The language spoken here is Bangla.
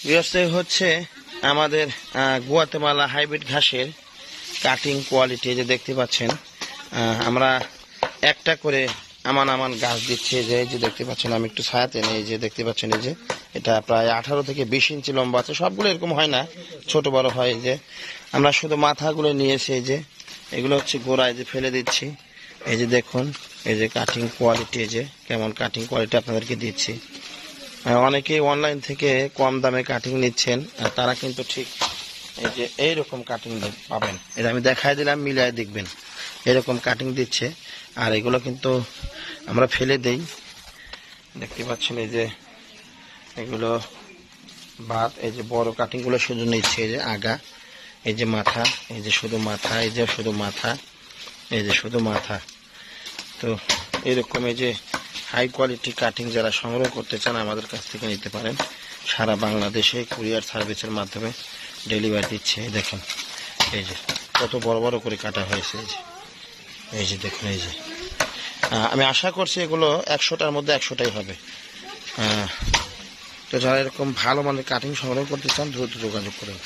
ভিউয়ার্স হচ্ছে আমাদের গুয়াতেমালা হাইব্রিড ঘাসের কাটিং কোয়ালিটি যে দেখতে পাচ্ছেন। আমরা একটা করে আমান গাছ দিচ্ছে যে এই যে দেখতে পাচ্ছেন, আমি একটু ছায়াতে নেই, এই যে দেখতে পাচ্ছেন এই যে এটা প্রায় 18 থেকে 20 ইঞ্চি লম্বা আছে। সবগুলো এরকম হয় না, ছোট বড় হয়। এই যে আমরা শুধু মাথাগুলো নিয়েছি, এই যে এগুলো হচ্ছে গোড়ায় যে ফেলে দিচ্ছি। এই যে দেখুন এই যে কাটিং কোয়ালিটি, এই যে কেমন কাটিং কোয়ালিটি আপনাদেরকে দিচ্ছি। অনেকেই অনলাইন থেকে কম দামে কাটিং নিচ্ছেন, আর তারা কিন্তু ঠিক এই যে এইরকম কাটিং পাবেন। এটা আমি দেখাই দিলাম, মিলিয়ে দেখবেন এরকম কাটিং দিচ্ছে। আর এগুলো কিন্তু আমরা ফেলে দেই, দেখতে পাচ্ছেন এই যে এগুলো বাদ। এই যে বড় কাটিংগুলো শুধু নিচ্ছে, এই যে আগা, এই যে মাথা, এই যে শুধু মাথা, এই যে শুধু মাথা, এই যে শুধু মাথা। তো এরকম এই যে হাই কোয়ালিটি কাটিং যারা সংগ্রহ করতে চান আমাদের কাছ থেকে নিতে পারেন। সারা বাংলাদেশে কুরিয়ার সার্ভিসের মাধ্যমে ডেলিভারি দিচ্ছে। দেখুন এই যে কত বড় বড় করে কাটা হয়েছে। এই যে দেখুন এই যে আমি আশা করছি এগুলো 100টার মধ্যে 100টাই হবে। তো যারা এরকম ভালো মানের কাটিং সংগ্রহ করতে চান দ্রুত যোগাযোগ করুন।